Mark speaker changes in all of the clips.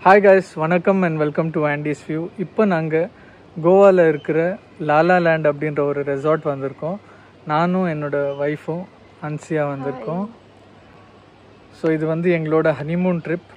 Speaker 1: Hi guys, வணக்கம் and welcome to Andes view. இப்போ நாங்கள் கோவாவில் இருக்கிற லாலா லேண்ட் அப்படின்ற ஒரு ரெசார்ட் வந்திருக்கோம். நானும் என்னோடய ஒய்ஃபும் அன்சியா வந்திருக்கோம். ஸோ இது வந்து எங்களோட ஹனிமூன் ட்ரிப்.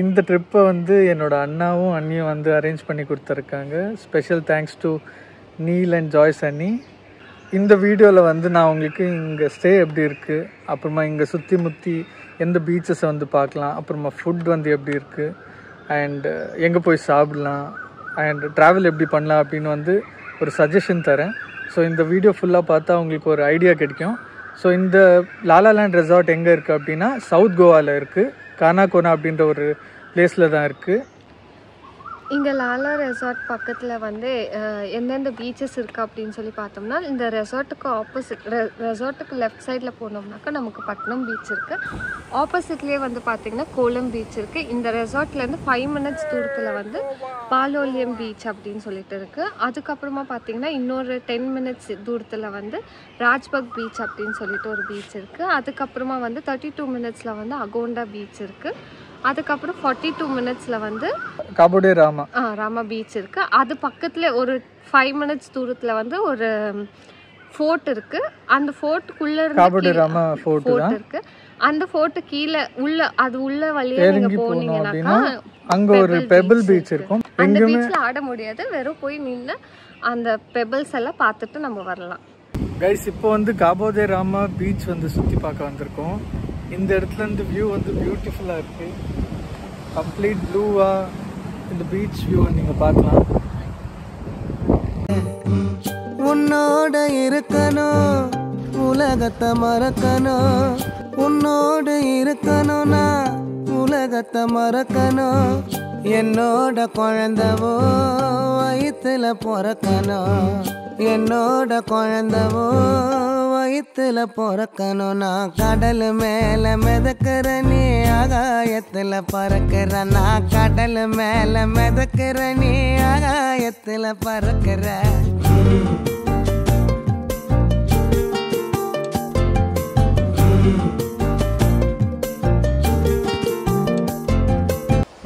Speaker 1: இந்த ட்ரிப்பை வந்து என்னோடய அண்ணாவும் அண்ணியும் வந்து அரேஞ்ச் பண்ணி கொடுத்துருக்காங்க. Special thanks to Neil and Joyce அண்ணி. இந்த வீடியோவில் வந்து நான் உங்களுக்கு இங்கே ஸ்டே எப்படி இருக்குது, அப்புறமா இங்கே சுற்றி முற்றி எந்த பீச்சஸை வந்து பார்க்கலாம், அப்புறமா ஃபுட் வந்து எப்படி இருக்குது அண்ட் எங்கே போய் சாப்பிட்லாம் அண்ட் ட்ராவல் எப்படி பண்ணலாம் அப்படின்னு வந்து ஒரு சஜஷன் தரேன். ஸோ இந்த வீடியோ ஃபுல்லாக பார்த்தா உங்களுக்கு ஒரு ஐடியா கிடைக்கும். ஸோ இந்த லாலா லேண்ட் ரெசார்ட் எங்கே இருக்குது அப்படின்னா சவுத் கோவாவில் இருக்குது. கானாகோனா அப்படின்ற ஒரு பிளேஸில் தான் இருக்குது.
Speaker 2: இங்கே லாலா ரெசார்ட் பக்கத்தில் வந்து எந்தெந்த பீச்சஸ் இருக்குது அப்படின்னு சொல்லி பார்த்தோம்னா, இந்த ரெசார்ட்டுக்கு ஆப்போசிட் ரெசார்ட்டுக்கு லெஃப்ட் சைடில் போனோம்னாக்கா நமக்கு பட்னம் பீச் இருக்குது. ஆப்போசிட்லேயே வந்து பார்த்திங்கன்னா கோலம் பீச் இருக்குது. இந்த ரெசார்ட்லேருந்து 5 minutes தூரத்தில் வந்து பாலோலியம் பீச் அப்படின்னு சொல்லிட்டு இருக்குது. அதுக்கப்புறமா பார்த்திங்கன்னா இன்னொரு 10 minutes தூரத்தில் வந்து ராஜ்பக் பீச் அப்படின்னு சொல்லிட்டு ஒரு பீச் இருக்குது. அதுக்கப்புறமா வந்து 32 minutes வந்து அகோண்டா பீச் இருக்குது. அதுக்கப்புறம் 42 minutes வந்து
Speaker 1: காபோடே ராமா
Speaker 2: பீச் இருக்குது. அது பக்கத்தில் ஒரு 5 minutes தூரத்தில் வந்து ஒரு ஃபோர்ட் இருக்குது. அந்த ஃபோர்ட்டுக்குள்ளே
Speaker 1: காபோடே ராமா ஃபோர்ட்
Speaker 2: இருக்குது. அந்த ஃபோர்ட்டு கீழே உள்ள வழியாக நீங்கள் போனீங்கன்னாக்கா
Speaker 1: அங்கே ஒரு பெபிள் பீச் இருக்கும்.
Speaker 2: அந்த பீச்சில் ஆட முடியாது, வெறும் போய் நின்று அந்த பெபிள்ஸ் எல்லாம் பார்த்துட்டு நம்ம வரலாம்.
Speaker 1: கைஸ், இப்போ வந்து காபோதே ராமா பீச் வந்து சுற்றி பார்க்க வந்திருக்கோம். இந்த இடத்துல இருந்து வியூ வந்து பியூட்டிஃபுல்லாக இருக்குது. கம்ப்ளீட் ப்ளூவாக இந்த பீச் வியூ நீங்கள் பார்க்கலாம்.
Speaker 3: உன்னோட இருக்கணும், உலகத்தை மறக்கணும். உன்னோடு இருக்கணும்னா உலகத்தை மறக்கணும். என்னோட குழந்தவோ வயிற்றுல பிறக்கணும். என்னோட குழந்தவோ வயிற்றுல பிறக்கணும். நான் கடல் மேலே மிதக்கிற, நீ ஆகாயத்தில் பறக்கிற. நான் கடல் மேலே மிதக்கிற, நீ ஆகாயத்தில் பறக்கிற.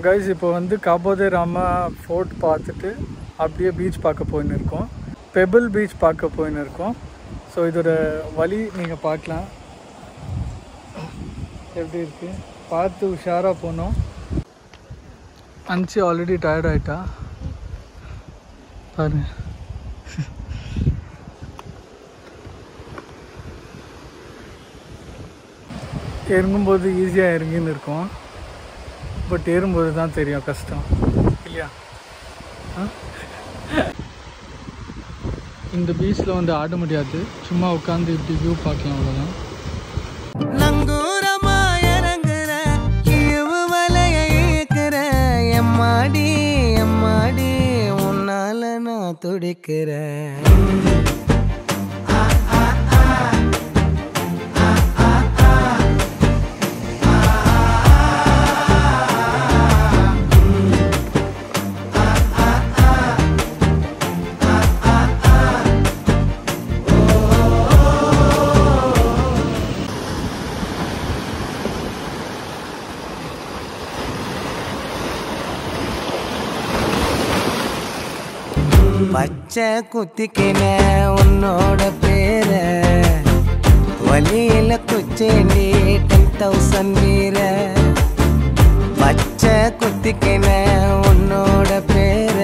Speaker 1: கைஸ், இப்போ வந்து காபோதே ராமா ஃபோர்ட் பார்த்துட்டு அப்படியே பீச் பார்க்க போயின்னு இருக்கோம். பெபிள் பீச் பார்க்க போயின்னு இருக்கோம். ஸோ இதோட வழி நீங்கள் பார்க்கலாம் எப்படி இருக்குது. பார்த்து உஷாராக போனோம். அன்சி ஆல்ரெடி டயர்ட் ஆகிட்டா பாரு. இறங்கும்போது ஈஸியாக இறங்கின்னு இருக்கோம், பட் ஏறும்போது தான் தெரியும் கஷ்டம் இல்லையா. இந்த பீச்சில் வந்து ஆட முடியாது, சும்மா உட்காந்து இப்படி வியூ பார்க்கலாம், அவ்வளோதான்.
Speaker 3: நங்கூரமா இறங்குற, இழுவு வலைய இழுக்கிற. எம்மாடி எம்மாடி உன்னால நான் துடிக்கிறேன். பச்சை குத்திக்கின உன்னோட பேர, வழியில குச்சேண்டி 10,000 வீர. பச்சை குத்திக்கின உன்னோட பேர.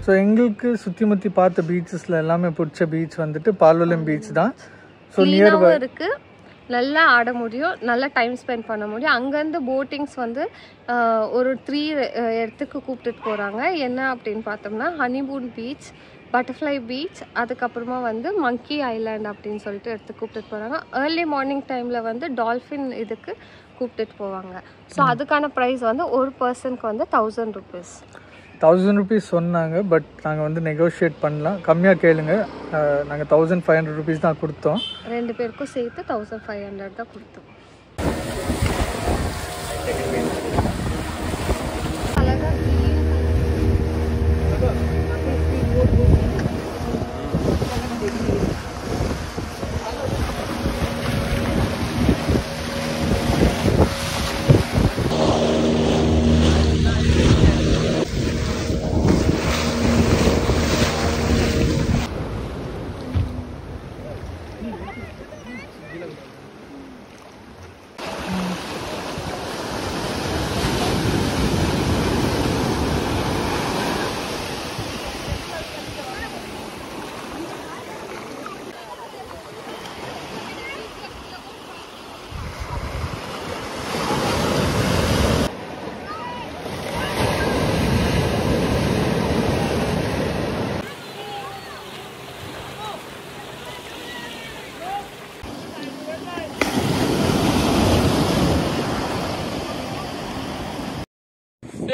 Speaker 1: ஸோ எங்களுக்கு சுற்றி முற்றி பார்த்த பீச்சஸில் எல்லாமே பிடிச்ச பீச் வந்துட்டு பாலோலியம் பீச் தான். ஸோ நியர்பை
Speaker 2: இருக்குது, நல்லா ஆட முடியும், நல்லா டைம் ஸ்பெண்ட் பண்ண முடியும். அங்கேருந்து போட்டிங்ஸ் வந்து ஒரு 3 இடத்துக்கு கூப்பிட்டுட்டு போகிறாங்க. என்ன அப்படின்னு பார்த்தோம்னா ஹனிமூன் பீச், பட்டர்ஃப்ளை பீச், அதுக்கப்புறமா வந்து மங்கி ஐலாண்ட் அப்படின்னு சொல்லிட்டு இடத்துக்கு கூப்பிட்டுட்டு போகிறாங்க. ஏர்லி மார்னிங் டைமில் வந்து டால்ஃபின் இதுக்கு கூப்பிட்டுட்டு போவாங்க. ஸோ அதுக்கான ப்ரைஸ் வந்து ஒரு பர்சனுக்கு வந்து 1000 rupees.
Speaker 1: 1000 rupees சொன்னாங்க, பட் நாங்கள் வந்து நெகோஷியேட் பண்ணலாம், கம்மியாக கேளுங்க. நாங்கள் 1500 rupees தான் கொடுத்தோம்.
Speaker 2: 2 பேருக்கும் சேர்த்து 1500 தான் கொடுத்தோம்.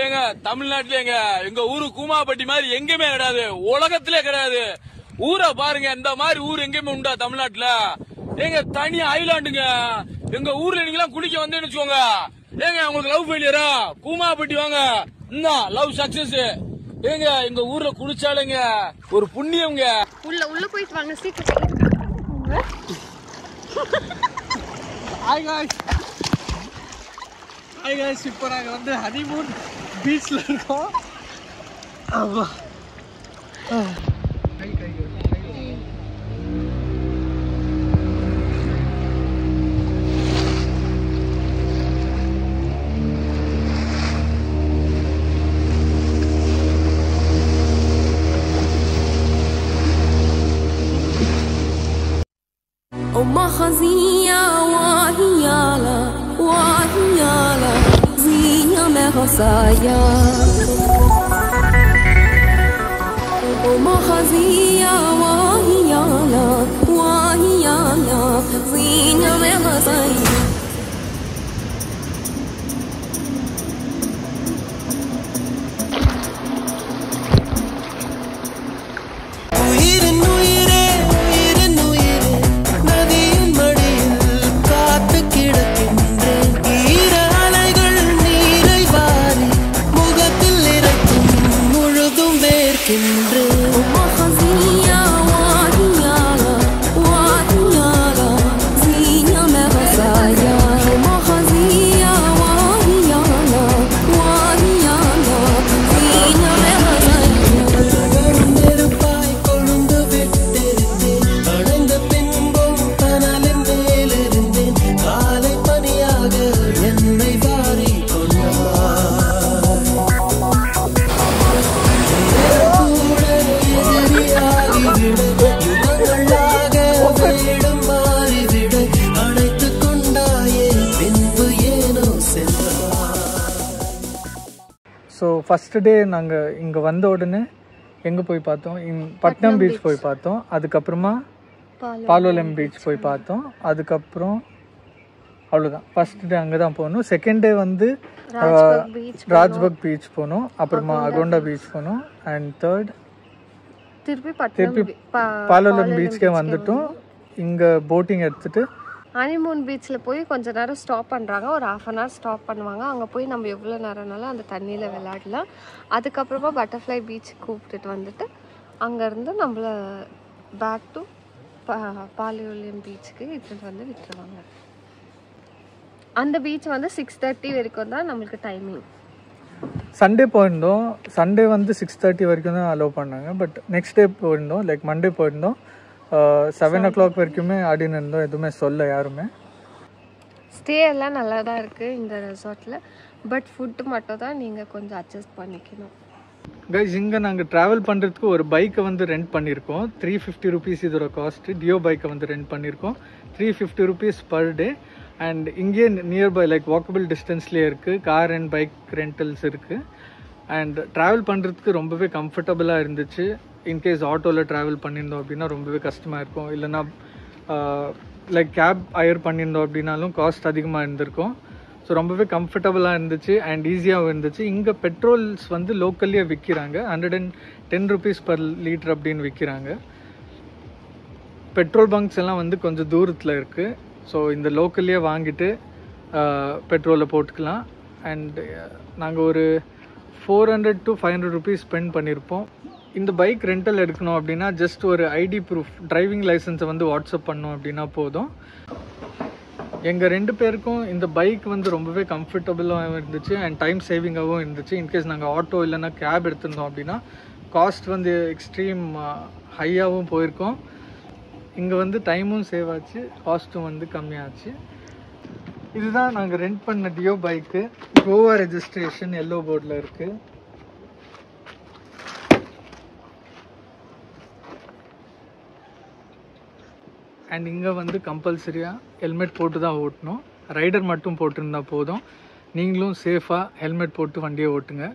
Speaker 4: ஏங்க தமிழ்நாட்டுல எங்க ஊரு கூமாப்பட்டி மாதிரி எங்கேயுமே கிடையாது, உலகத்திலே கிடையாது. ஊரை பாருங்க, இந்த மாதிரி ஊர் எங்கேயுமே உண்டா தமிழ்நாட்டுல? ஏங்க தனி ஐலாண்டுங்க. எங்க ஊர்ல நீங்க எல்லாம் குளிக்க வந்து வச்சுக்கோங்க. ஏங்க உங்களுக்கு லவ் ஃபெயிலியரா? கூமாப்பட்டி வாங்க, இந்த லவ் சக்சஸ். ஏங்க எங்க ஊர்ல குளிச்சாலுங்க ஒரு புண்ணியம்ங்க.
Speaker 2: உள்ள போயிட்டு வாங்க சீக்கிரம்.
Speaker 1: ஹாய் காய்ஸ், இப்போ நாங்கள் வந்து ஹனிமூன் பீச்சில் இருக்கோம். ஆமாம்.
Speaker 5: ومخزية وهيالا وهيالا زينة مخصايا ومخزية وهيالا وهيالا زينة مخصايا
Speaker 1: ஸோ ஃபஸ்ட்டு டே நாங்கள் இங்கே வந்த உடனே எங்கே போய் பார்த்தோம்? பட்னம் பீச் போய் பார்த்தோம். அதுக்கப்புறமா பாலோலம் பீச் போய் பார்த்தோம். அதுக்கப்புறம் அவ்வளோதான். ஃபஸ்ட் டே அங்கே தான் போகணும். செகண்ட் டே வந்து ராஜ்பக் பீச் போனோம். அப்புறமா அகோண்டா பீச் போனோம். அண்ட் தேர்ட் திருப்பி பாலோலம் பீச்சுக்கே வந்துட்டோம். இங்கே போட்டிங் எடுத்துகிட்டு
Speaker 2: ஹனிமூன் பீச்சில் போய் கொஞ்ச நேரம் ஸ்டாப் பண்ணுறாங்க. ஒரு 1/2 an hour ஸ்டாப் பண்ணுவாங்க. அங்கே போய் நம்ம எவ்வளோ நேரம்னாலும் அந்த தண்ணியில் விளையாடலாம். அதுக்கப்புறமா பட்டர்ஃப்ளை பீச்சுக்கு கூப்பிட்டுட்டு வந்துட்டு அங்கேருந்து நம்மளை பேக் டு பாலியோலியம் பீச்சுக்கு இட்டுட்டு வந்து விட்டுருவாங்க. அந்த பீச் வந்து 6:30 வரைக்கும் தான் நம்மளுக்கு டைமிங்.
Speaker 1: சண்டே போயிருந்தோம். சண்டே வந்து 6:30 வரைக்கும் தான் அலோவ் பண்ணாங்க. பட் நெக்ஸ்ட் டே போயிருந்தோம், லைக் மண்டே போயிருந்தோம். 7 o'clock வரைக்குமே ஆடின்னு இருந்தோம். எதுவுமே சொல்ல யாருமே.
Speaker 2: ஸ்டே எல்லாம் நல்லா தான் இருக்குது இந்த ரெசார்ட்டில். பட் ஃபுட்டு மட்டும் தான் நீங்கள் கொஞ்சம் அட்ஜஸ்ட் பண்ணிக்கணும்.
Speaker 1: கைஸ், இங்கே நாங்கள் ட்ராவல் பண்ணுறதுக்கு ஒரு பைக்கை வந்து ரெண்ட் பண்ணியிருக்கோம். 350 rupees இதோட காஸ்ட்டு. டியோ பைக்கை வந்து ரெண்ட் பண்ணியிருக்கோம். 350 rupees per day. அண்ட் இங்கேயே நியர்பை லைக் வாக்கபிள் டிஸ்டன்ஸ்லேயே இருக்குது. கார் அண்ட் பைக் ரெண்டல்ஸ் இருக்குது. அண்ட் ட்ராவல் பண்ணுறதுக்கு ரொம்பவே கம்ஃபர்டபுளாக இருந்துச்சு. இன்கேஸ் ஆட்டோவில் ட்ராவல் பண்ணியிருந்தோம் அப்படின்னா ரொம்பவே கஷ்டமாக இருக்கும். இல்லைனா லைக் கேப் ஹையர் பண்ணியிருந்தோம் அப்படின்னாலும் காஸ்ட் அதிகமாக இருந்திருக்கும். ஸோ ரொம்பவே கம்ஃபர்டபுளாக இருந்துச்சு அண்ட் ஈஸியாகவும் இருந்துச்சு. இங்கே பெட்ரோல்ஸ் வந்து லோக்கல்லே விற்கிறாங்க. 110 rupees per liter அப்படின்னு விற்கிறாங்க. பெட்ரோல் பங்க்ஸ் எல்லாம் வந்து கொஞ்சம் தூரத்தில் இருக்குது. ஸோ இந்த லோக்கல்லே வாங்கிட்டு பெட்ரோலை போட்டுக்கலாம். அண்ட் நாங்கள் ஒரு 400 to 500 rupees ஸ்பெண்ட் பண்ணியிருப்போம். இந்த பைக் ரெண்டல் எடுக்கணும் அப்படின்னா ஜஸ்ட் ஒரு ஐடி ப்ரூஃப், டிரைவிங் லைசன்ஸை வந்து வாட்ஸ்அப் பண்ணோம் அப்படின்னா போதும். எங்கள் 2 பேருக்கும் இந்த பைக் வந்து ரொம்பவே கம்ஃபர்டபுளாகவும் இருந்துச்சு அண்ட் டைம் சேவிங்காகவும் இருந்துச்சு. இன்கேஸ் நாங்கள் ஆட்டோ இல்லைன்னா கேப் எடுத்திருந்தோம் அப்படின்னா காஸ்ட் வந்து எக்ஸ்ட்ரீம் ஹையாகவும் போயிருக்கோம். இங்கே வந்து டைமும் சேவ் ஆச்சு, காஸ்ட்டும் வந்து கம்மியாச்சு. இதுதான் நாங்கள் ரெண்ட் பண்ண Dio bike. Goa registration yellow board இருக்குது. அண்ட் இங்கே வந்து கம்பல்சரியாக ஹெல்மெட் போட்டு தான் ஓட்டணும். ரைடர் மட்டும் போட்டிருந்தா போதும். நீங்களும் சேஃபாக ஹெல்மெட் போட்டு வண்டியை ஓட்டுங்க.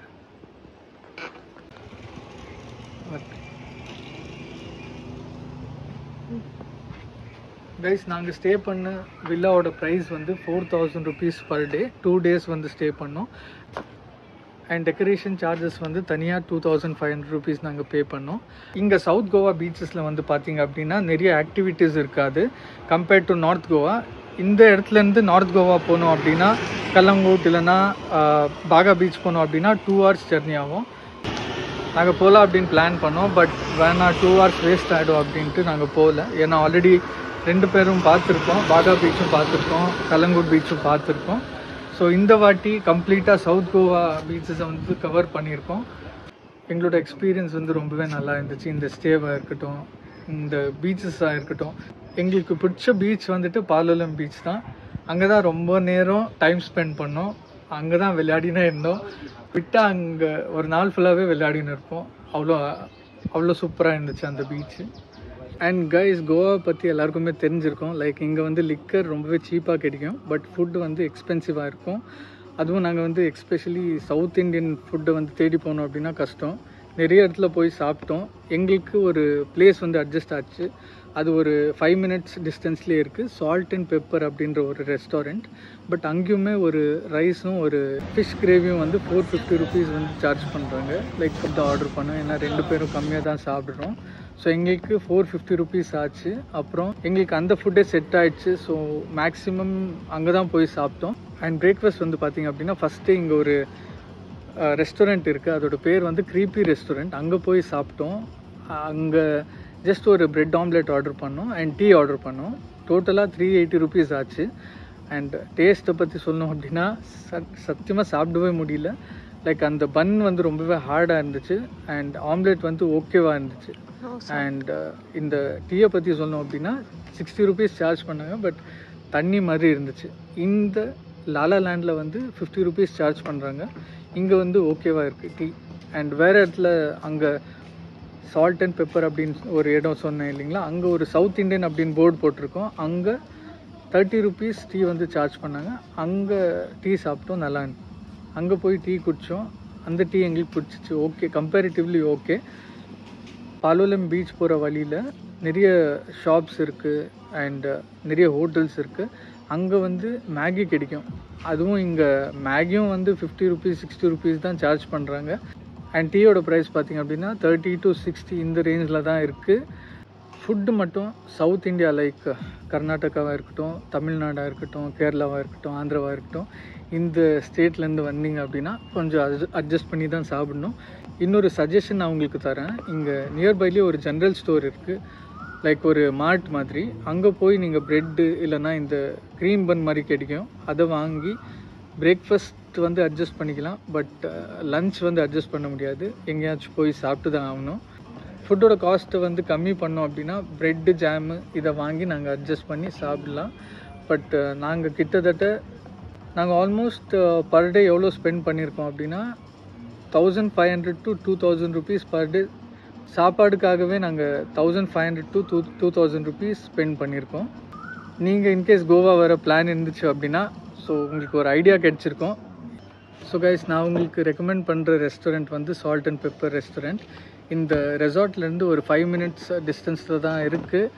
Speaker 1: கைஸ், நாங்கள் ஸ்டே பண்ண வில்லாவோட ப்ரைஸ் வந்து 4000 rupees per day. 2 days வந்து ஸ்டே பண்ணோம். அண்ட் டெக்கரேஷன் சார்ஜஸ் வந்து தனியாக 2500 rupees நாங்கள் பே பண்ணோம். இங்கே சவுத் கோவா பீச்சஸில் வந்து பார்த்திங்க அப்படின்னா நிறைய ஆக்டிவிட்டீஸ் இருக்காது கம்பேர்ட் டு நார்த் கோவா. இந்த இடத்துலேருந்து நார்த் கோவா போனோம் அப்படின்னா கல்லங்கோட் இல்லைன்னா பாகா பீச் போனோம் அப்படின்னா 2 hours ஜர்னி ஆகும். நாங்கள் போகலாம் அப்படின்னு பிளான் பண்ணோம். பட் வேணா 2 hours வேஸ்ட் ஆகிடும் அப்படின்ட்டு நாங்கள் போகல. ஏன்னா ஆல்ரெடி 2 பேரும் பார்த்துருக்கோம், பாகா பீச்சும் பார்த்துருக்கோம், கல்லங்கோட் பீச்சும் பார்த்துருக்கோம். ஸோ இந்த வாட்டி கம்ப்ளீட்டாக சவுத் கோவா பீச்சஸை வந்து கவர் பண்ணியிருக்கோம். எங்களோட எக்ஸ்பீரியன்ஸ் வந்து ரொம்பவே நல்லா இருந்துச்சு. இந்த ஸ்டேவாக இருக்கட்டும், இந்த பீச்சஸாக இருக்கட்டும். எங்களுக்கு பிடிச்ச பீச் வந்துட்டு பாலோலம் பீச் தான். அங்கே தான் ரொம்ப நேரம் டைம் ஸ்பெண்ட் பண்ணோம். அங்கே தான் விளையாடினே இருந்தோம். விட்டால் அங்கே ஒரு நாள் ஃபுல்லாகவே விளையாடின்னு இருப்போம். அவ்வளோ சூப்பராக இருந்துச்சு அந்த பீச்சு. அண்ட் கைஸ், கோவாவை பற்றி எல்லாருக்குமே தெரிஞ்சிருக்கும். லைக் இங்கே வந்து லிக்கர் ரொம்பவே சீப்பாக கிடைக்கும், பட் ஃபுட்டு வந்து எக்ஸ்பென்சிவாக இருக்கும். அதுவும் நாங்கள் வந்து எக்ஸ்பெஷலி சவுத் இண்டியன் ஃபுட்டை வந்து தேடி போனோம் அப்படின்னா கஷ்டம். நிறைய இடத்துல போய் சாப்பிட்டோம். எங்களுக்கு ஒரு பிளேஸ் வந்து அட்ஜஸ்ட் ஆச்சு. அது ஒரு 5 minutes டிஸ்டன்ஸ்லேயே இருக்குது. சால்ட் அண்ட் பெப்பர் அப்படின்ற ஒரு ரெஸ்டாரண்ட். பட் அங்கேயுமே ஒரு ரைஸும் ஒரு ஃபிஷ் கிரேவியும் வந்து 450 rupees வந்து சார்ஜ் பண்ணுறாங்க. லைக் ஃபுட்டு ஆர்டர் பண்ணோம். ஏன்னா 2 பேரும் கம்மியாக தான் சாப்பிட்றோம். ஸோ எங்களுக்கு 450 rupees ஆச்சு. அப்புறம் எங்களுக்கு அந்த ஃபுட்டே செட் ஆகிடுச்சு. ஸோ மேக்ஸிமம் அங்கே தான் போய் சாப்பிட்டோம். அண்ட் பிரேக்ஃபாஸ்ட் வந்து பார்த்திங்க அப்படின்னா ஃபஸ்ட்டு இங்கே ஒரு ரெஸ்டாரண்ட் இருக்குது. அதோட பேர் வந்து க்ரீப்பி ரெஸ்டாரண்ட். அங்கே போய் சாப்பிட்டோம். அங்கே ஜஸ்ட் ஒரு பிரெட் ஆம்லெட் ஆர்டர் பண்ணோம் அண்ட் டீ ஆர்டர் பண்ணோம். டோட்டலாக 380 rupees ஆச்சு. அண்ட் டேஸ்ட்டை பற்றி சொல்லணும் அப்படின்னா சத்தியமாக சாப்பிடவே முடியல. லைக் அந்த பன் வந்து ரொம்பவே ஹார்டாக இருந்துச்சு அண்ட் ஆம்லெட் வந்து ஓகேவாக இருந்துச்சு. அண்ட் இந்த டீயை பற்றி சொல்லணும் அப்படின்னா 60 rupees சார்ஜ் பண்ணாங்க. பட் தண்ணி மாதிரி இருந்துச்சு. இந்த லாலா லேண்டில் வந்து 50 rupees சார்ஜ் பண்ணுறாங்க. இங்கே வந்து ஓகேவாக இருக்குது டீ. அண்ட் வேறு இடத்துல அங்கே சால்ட் அண்ட் பெப்பர் அப்படின்னு ஒரு இடம் சொன்னேன் இல்லைங்களா, அங்கே ஒரு சவுத் இண்டியன் அப்படின்னு போர்டு போட்டிருக்கோம். அங்கே 30 rupees டீ வந்து சார்ஜ் பண்ணாங்க. அங்கே டீ சாப்பிட்டோம், நல்லா இருந்துச்சு. அங்கே போய் டீ குடித்தோம். அந்த டீ எங்களுக்கு பிடிச்சிச்சு. Okay, comparatively okay. Palolem beach போகிற வழியில் நிறைய ஷாப்ஸ் இருக்குது அண்ட் நிறைய ஹோட்டல்ஸ் இருக்குது. அங்கே வந்து மேகி கிடைக்கும். அதுவும் இங்கே மேகியும் வந்து 50 rupees 60 rupees தான் சார்ஜ் பண்ணுறாங்க. அண்ட் டீயோட ப்ரைஸ் பார்த்திங்க அப்படின்னா 30 to 60 இந்த ரேஞ்சில் தான் இருக்குது. ஃபுட்டு மட்டும் சவுத் இந்தியா லைக் கர்நாடகாவாக இருக்கட்டும், தமிழ்நாடாக இருக்கட்டும், கேரளாவாக இருக்கட்டும், ஆந்திராவாக இருக்கட்டும், இந்த ஸ்டேட்லேருந்து வந்தீங்க அப்படின்னா கொஞ்சம் அட்ஜஸ்ட் பண்ணி தான் சாப்பிடணும். இன்னொரு சஜஷன் நான் உங்களுக்கு தரேன். இங்கே நியர்பைலேயே ஒரு ஜென்ரல் ஸ்டோர் இருக்குது, லைக் ஒரு மார்ட் மாதிரி. அங்கே போய் நீங்கள் ப்ரெட்டு இல்லைன்னா இந்த க்ரீம் பன் மாதிரி கிடைக்கும். அதை வாங்கி பிரேக்ஃபாஸ்ட் வந்து அட்ஜஸ்ட் பண்ணிக்கலாம். பட் லன்ச் வந்து அட்ஜஸ்ட் பண்ண முடியாது. எங்கேயாச்சும் போய் சாப்பிட்டு தான் ஆகணும். ஃபுட்டோட காஸ்ட்டை வந்து கம்மி பண்ணோம் அப்படின்னா ப்ரெட்டு ஜாமு இதை வாங்கி நாங்கள் அட்ஜஸ்ட் பண்ணி சாப்பிடலாம். பட் நாங்கள் ஆல்மோஸ்ட் பர் டே எவ்வளோ ஸ்பெண்ட் பண்ணியிருக்கோம் அப்படின்னா 1500 to 2000 rupees பர் டே. சாப்பாடுக்காகவே நாங்கள் 1500 to 2000 rupees ஸ்பெண்ட் பண்ணியிருக்கோம். நீங்கள் இன்கேஸ் கோவா வர பிளான் இருந்துச்சு அப்படின்னா ஸோ உங்களுக்கு ஒரு ஐடியா கிடச்சிருக்கோம். ஸோ கைஸ், நான் உங்களுக்கு ரெக்கமெண்ட் பண்ணுற ரெஸ்டாரண்ட் வந்து சால்ட் அண்ட் பெப்பர் ரெஸ்டாரண்ட். இந்த ரெசார்ட்லேருந்து ஒரு 5 minutes டிஸ்டன்ஸில் தான் இருக்குது.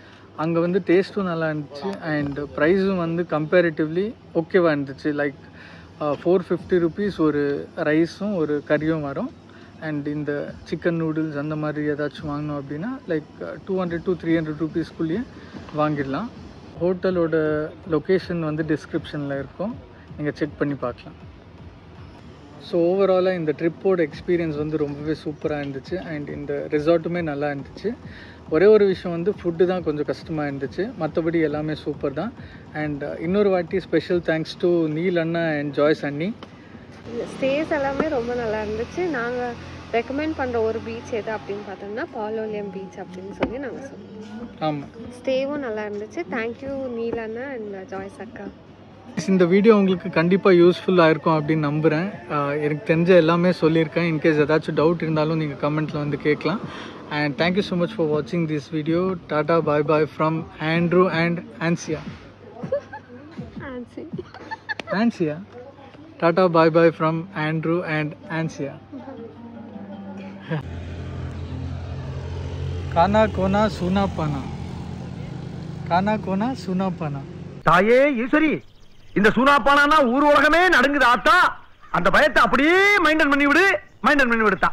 Speaker 1: அங்கே வந்து டேஸ்ட்டும் நல்லா இருந்துச்சு அண்ட் ப்ரைஸும் வந்து கம்பேரிட்டிவ்லி ஓகேவாக இருந்துச்சு. லைக் 450 rupees ஒரு ரைஸும் ஒரு கறியும் வரும். அண்ட் இந்த சிக்கன் நூடுல்ஸ் அந்த மாதிரி ஏதாச்சும் வாங்கினோம் அப்படின்னா லைக் 200 to 300 rupeesக்குள்ளேயே வாங்கிடலாம். ஹோட்டலோட லொக்கேஷன் வந்து டிஸ்கிரிப்ஷனில் இருக்கும், நீங்கள் செக் பண்ணி பார்க்கலாம். ஸோ ஓவராலாக இந்த ட்ரிப்போட எக்ஸ்பீரியன்ஸ் வந்து ரொம்பவே சூப்பராக இருந்துச்சு அண்ட் இந்த ரிசார்ட்டுமே நல்லா இருந்துச்சு. ஒரே ஒரு விஷயம் வந்து ஃபுட்டு தான் கொஞ்சம் கஷ்டமாக இருந்துச்சு, மற்றபடி எல்லாமே சூப்பர் தான். அண்ட் இன்னொரு வாட்டி ஸ்பெஷல் தேங்க்ஸ் டு நீல் அண்ணா அண்ட் ஜாய்ஸ் அண்ணி.
Speaker 2: ஸ்டேஸ் எல்லாமே ரொம்ப நல்லா இருந்துச்சு. நாங்கள் ரெக்கமெண்ட் பண்ணுற ஒரு பீச் எது அப்படின்னு பார்த்தோம்னா பாலோலியம் பீச் அப்படின்னு சொல்லி நாங்கள் சொல்லுவோம்.
Speaker 1: ஆமாம்,
Speaker 2: ஸ்டேவும் நல்லா இருந்துச்சு. தேங்க்யூ நீல் அண்ணா அண்ட் ஜாய்ஸ் அக்கா.
Speaker 1: இந்த வீடியோ உங்களுக்கு கண்டிப்பாக யூஸ்ஃபுல்லாக இருக்கும் அப்படின்னு நம்புகிறேன். எனக்கு தெரிஞ்ச எல்லாமே சொல்லியிருக்கேன். இன்கேஸ் ஏதாச்சும் டவுட் இருந்தாலும் நீங்கள் கமெண்ட்டில் வந்து கேட்கலாம். And thank you so much for வாட்சிங் this video. Tata bye bye from Andrew and Ansiya. Ansiya, tata bye bye from Andrew and Ansiya. கானா கோனா சூனா பானா, கானா கோனா சூனா பானா.
Speaker 6: தாயே ஈஸ்வரி, இந்த சூனாப்பானா ஊர் உலகமே நடுங்குது ஆத்தா. அந்த பயத்தை அப்படியே மைண்டன் பண்ணி விடு, மைண்டன் பண்ணி விடுத்தா.